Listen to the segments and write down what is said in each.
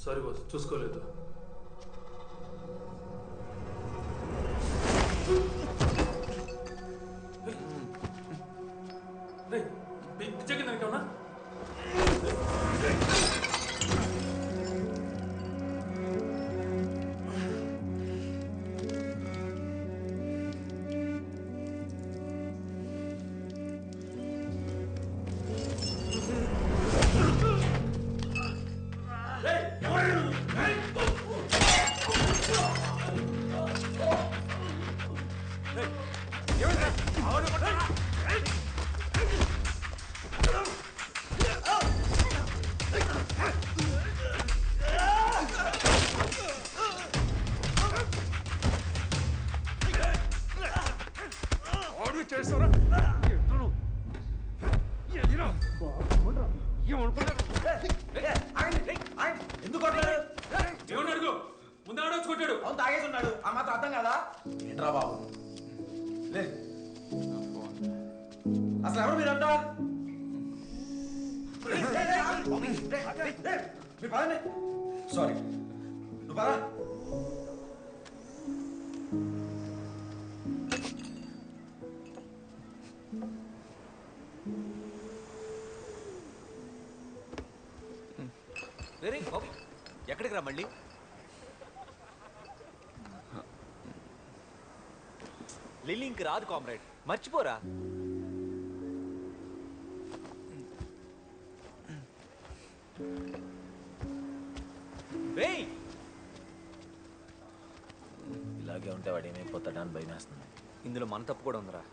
Sorry boss, చూసుకోలేదు. పిచ్చకి నరికావునా? ముందు ఆడొచ్చు కొట్టాడు. అవును, తాగేసి ఉన్నాడు. ఆ మాత్రం అర్థం కదా? ఏంట్రా బాబు, అసలు ఎవరు మీరంతా? సారీ, నువ్వు పద. ఎక్కడికి రా మళ్ళీ? లిల్లీ ఇంక రాదు కామ్రేడ్, మర్చిపోరా. ఇలాగే ఉంటే వాడు ఏమైపోతాడా అని భయం వేస్తుంది. ఇందులో మన తప్పు కూడా ఉందిరా.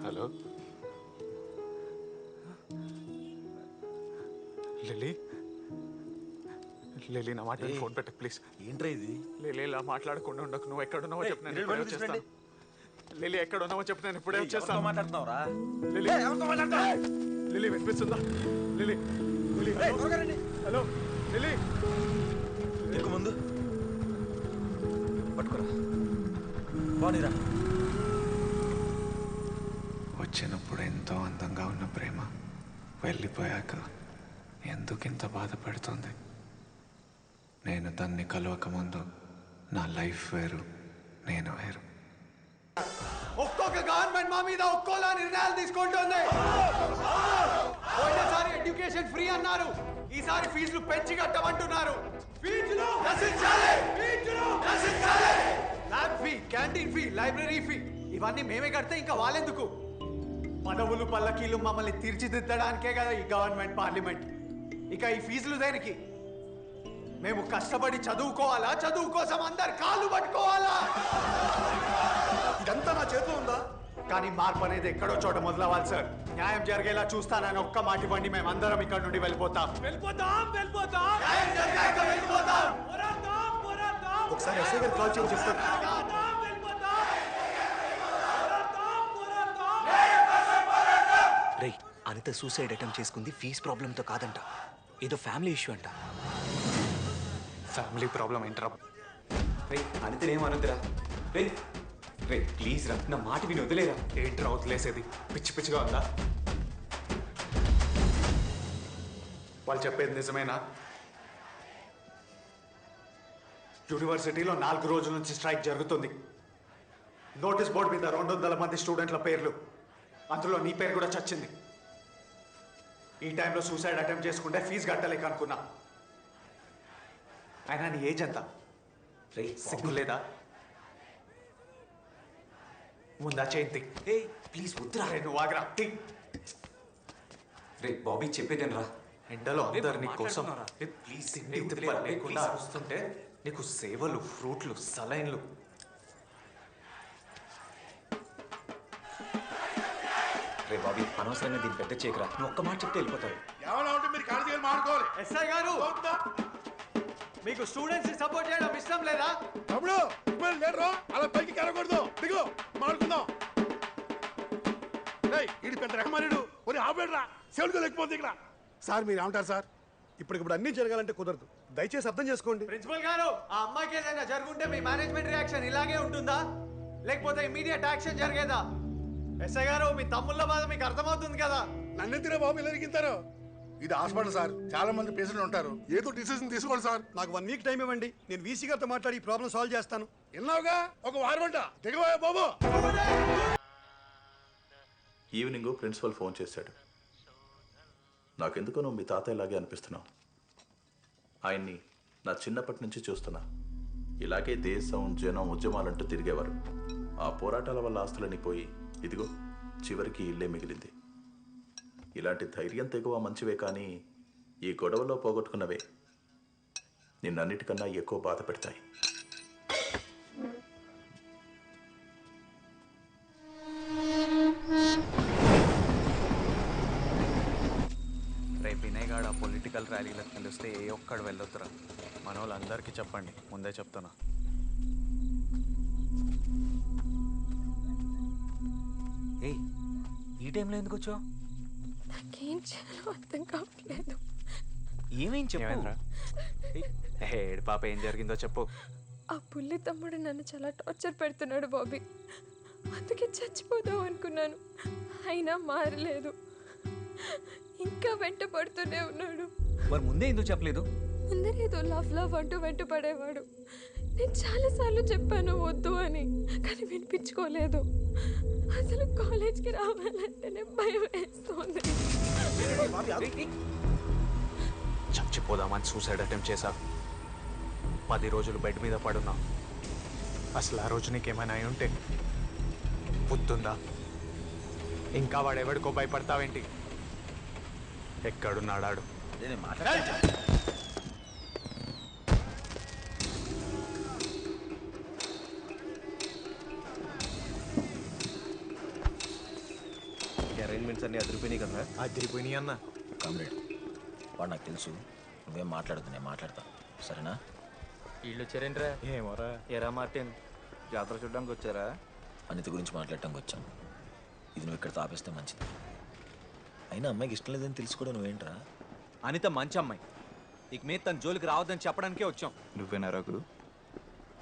హలో లిల్లీ, లిల్లీ నా మాట ఫోన్ పెట్టకు ప్లీజ్. ఏంట్రా ఇది? లిల్లీ ఇలా మాట్లాడకుండా ఉండకు. నువ్వు ఎక్కడున్నావో చెప్పు, నేను ఇప్పుడే వచ్చేస్తాను. లిల్లీ ఎక్కడున్నావో చెప్పు, నేను ఇప్పుడే వచ్చేస్తాను. మాట్లాడుతున్నావురా? లిల్లీ, లిల్లీ వినిపిస్తుందా? Lily, lily, hello lily. ఎక్కువ ముందు పట్టుకోరా, బాగుందిరా. వచ్చినప్పుడు ఎంతో అందంగా ఉన్న ప్రేమ వెళ్ళిపోయాక ఎందుకు ఇంత బాధ పెడుతుంది? నేను తన్ని కలవక ముందు నా లైఫ్ వేరు, నేను వేరు. ఒక్కొక్క గవర్నమెంట్ మా మీద ఒక్కోలా నిర్ణయాలు తీసుకుంటుంది. పోయినసారి ఎడ్యుకేషన్ ఫ్రీ అన్నారు, ఈసారి ఫీజులు పెంచి కట్టమంటున్నారు. ఫీజులు నశించాలి, ఫీజులు నశించాలి. Lab fee, canteen fee, library fee ఇవన్నీ మేమే కడితే ఇంకా వాళ్ళెందుకు? పదవులు పల్లకీలు మమ్మల్ని తీర్చిదిద్దడానికే కదా ఈ గవర్నమెంట్, పార్లమెంట్. ఇక ఈ ఫీజులు దేనికి? మేము కష్టపడి చదువుకోవాలా? చదువు కోసం అందరు కాళ్ళు పట్టుకోవాలా? ఇదంతా నా చేతిలో ఉందా? కానీ మార్పు అనేది ఎక్కడో చోట మొదలవ్వాలి సార్. న్యాయం జరిగేలా చూస్తానని ఒక్క మాట ఇవ్వండి, మేము అందరం ఇక్కడ నుండి వెళ్ళిపోతాం. ఒకసారి ఎస్ఐ గారు కాల్ చేసి చెప్తాను. రేయ్, అనిత సూసైడ్ అటెంప్ట్ చేసుకుంది ఫీజ్ ప్రాబ్లంతో కాదంట, ఏదో ఫ్యామిలీ ఇష్యూ అంట. ఫ్యామిలీ ప్రాబ్లం ఏంట్రా? రే అనితనేమనుద్దురా. రే రే ప్లీజ్ రా, నా మాట విని వదిలేరా. ఏంట్రా వదిలేసేది? పిచ్చి పిచ్చిగా ఉందా? వాళ్ళు చెప్పేది నిజమేనా? యూనివర్సిటీలో 4 రోజుల నుంచి స్ట్రైక్ జరుగుతుంది. నోటీస్ బోర్డు మీద 200 మంది స్టూడెంట్ల పేర్లు, అందులో నీ పేరు కూడా చచ్చింది. ఈ టైంలో సూసైడ్ అటెంప్ట్ చేసుకుంటే ఫీజు కట్టలేక అనుకున్నా. అయినా నీ ఏజ్ ఎంత? రే సిగ్గు లేదా? ముందా చేయింది. ఏ ప్లీజ్ వద్దురా. నువ్వు ఆగరా. రే బాబీ చెప్పేదేను రా. ఎండలో అందరు నీ కోసం మాట్లాడుతున్నారా? ప్లీజ్ తిండి తిప్పలు లేకుండా అరుస్తుంటే నీకు సేవలు, ఫ్రూట్లు, సలైన్లు. రే బాబీ అనవసరంగా దీన్ని పెద్ద చేయకరా. నువ్వు ఒక్క మాట చెప్తే వెళ్ళిపోతారు. ఏమైనా ఉంటే మీరు కాలేజీకి మాట్లాడుకోవాలి. ఎస్ఐ గారు, మీకు స్టూడెంట్స్ సపోర్ట్ చేయడం ఇష్టం లేదా? తమ్ముడు ఇప్పుడు లేరు, అలా పైకి కరగకూడదు. దిగు మాట్లాడుకుందాం. ఇది పెద్ద రకమానుడు కొన్ని ఆపేడరా, సెవెన్కి లేకపోతే ఇక్కడ. సార్ మీరు ఏమంటారు సార్? ఇప్పుడు అన్నీ జరగాలంటే కుదరదు. దయచేసి అర్థం చేసుకోండి. ప్రిన్సిపల్ గారు, ఆ అమ్మాయికి ఏదైనా జరుగుంటే మీ మేనేజ్మెంట్ రియాక్షన్ ఇలాగే ఉంటుందా, లేకపోతే ఇమీడియట్ యాక్షన్ జరిగేదా? ఎస్ఐ గారు, మీ తమ్ముళ్ళ బాధ మీకు అర్థమవుతుంది కదా. నన్నెత్తిరే బాబు ఇలా ఎరిగింతారు. ఇది హాస్పిటల్ సార్, చాలా మంది పేషెంట్లు ఉంటారు. ఏదో డిసిజన్ తీసుకోండి సార్. నాకు 1 వీక్ టైం ఇవ్వండి, నేను వీసీ గారితో మాట్లాడి ఈ ప్రాబ్లం సాల్వ్ చేస్తాను. విన్నావుగా, ఒక వారం అంట. దిగబోయా బాబు. ఈవినింగ్ ప్రిన్సిపల్ ఫోన్ చేశాడు. నాకెందుకో నువ్వు మీ తాతయ్యలాగే అనిపిస్తున్నావు. ఆయన్ని నా చిన్నప్పటి నుంచి చూస్తున్నా. ఇలాగే దేశం, జనం, ఉద్యమాలంటూ తిరిగేవారు. ఆ పోరాటాల వల్ల ఆస్తులన్నీ పోయి ఇదిగో చివరికి ఇల్లే మిగిలింది. ఇలాంటి ధైర్యం తెగువ మంచివే, కానీ ఈ గొడవలో పోగొట్టుకున్నవే నిన్నన్నిటికన్నా ఎక్కువ బాధ పెడతాయి. రేపు వినయగాడు ఆ పొలిటికల్ ర్యాలీలకు పిలిస్తే ఏ ఒక్కడు వెళ్ళొద్దురా. మన వాళ్ళందరికీ చెప్పండి, ముందే చెప్తున్నా. ఏయ్, ఈ టైంలో ఎందుకు వచ్చావు? నాకేం చేయాలో అర్థం కావట్లేదు. ఏమేం చెప్పు. ఏడు పాప, ఏం జరిగిందో చెప్పు. ఆ పుల్లి తమ్ముడు నన్ను చాలా టార్చర్ పెడుతున్నాడు బాబీ. అందుకే చచ్చిపోదాం అనుకున్నాను, అయినా మారలేదు. ఇంకా వెంట పడుతూనే ఉన్నాడు. మరి ముందే ఎందుకు చెప్పలేదు? ముందరేదో లవ్ లవ్ అంటూ వెంట పడేవాడు. నేను చాలాసార్లు చెప్పాను వద్దు అని, కానీ వినిపించుకోలేదు. అసలు కాలేజ్కి రావాలంటేనే భయం వేస్తుంది. చచ్చిపోదామని సూసైడ్ అటెంప్ట్ చేశా. 10 రోజులు బెడ్ మీద పడున్నా. అసలు ఆ రోజు నీకేమైనా అయి ఉంటే బుద్ధుందా? ఇంకా వాడెవడికో భయపడతావేంటి? ఎక్కడున్నాడాడు? అరేంజ్మెంట్స్ అన్ని అదిరిపోయినాయి కదా? అదిరిపోయినాయి అన్న. కామ్రేడ్, వాడు నాకు తెలుసు. నువ్వేం మాట్లాడదు, నేను మాట్లాడతా, సరేనా? వీళ్ళు వచ్చారేంట్రా? ఏమోరా. ఎరా మార్టిన్, జాతర చూడడానికి వచ్చారా? అనిత గురించి మాట్లాడటానికి వచ్చాం. ఇది నువ్వు ఇక్కడ తాపేస్తే మంచిది. అయినా అమ్మాయికి ఇష్టం లేదని తెలుసు కూడా నువ్వేంట్రా? అనిత మంచి అమ్మాయి, ఇక మీద తన జోలికి రావద్దని చెప్పడానికే వచ్చాం. నువ్వేనా రఘు?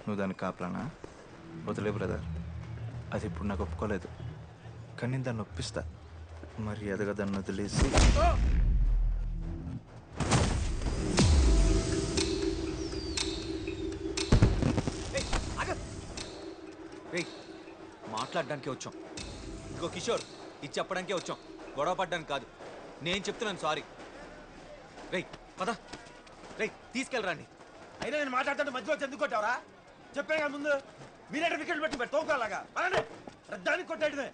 నువ్వు దానికి కాపలానా? వదిలే బ్రదర్, అది ఇప్పుడు నాకు ఒప్పుకోలేదు, కానీ నేను దాన్ని ఒప్పిస్తా. మరి ఎదగ దాన్ని వదిలేసి మాట్లాడడానికే వచ్చాం. ఇంకో కిషోర్, ఇది చెప్పడానికే వచ్చాం, గొడవ పడ్డానికి కాదు. నేను చెప్తున్నాను సారీ. రేయ్ పద, రేయ్ తీసుకెళ్ళరండి. అయినా నేను మాట్లాడుతుంటే మధ్యలో ఎందుకు కొట్టావరా? చెప్పాను కదా ముందు. మీరే వికెట్లు పెట్టి తోకలాగా దానికి కొట్టాడుమే.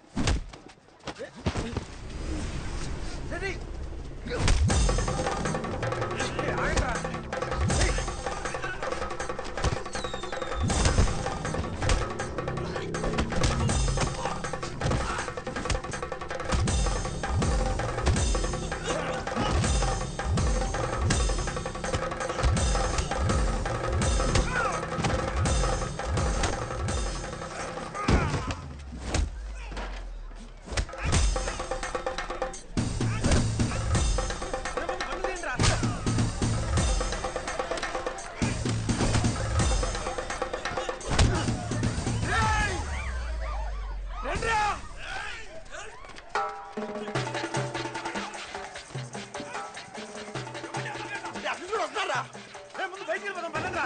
ముందు బయటికి వెళ్ళిపోదాం, పదండ్రా.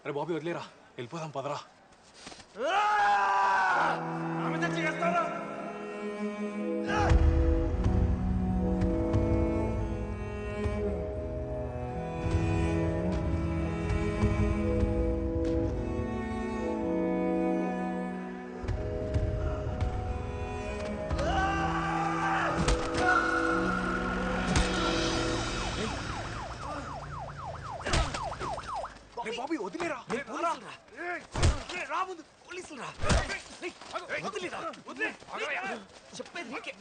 అరే బాబీ వదిలేరా, వెళ్ళిపోదాం పదరా. బాబీ వదిలేరా, రా ముందు, పోలీసులు రా. వదిలేరా, వదిలే చెప్పేది నీకే.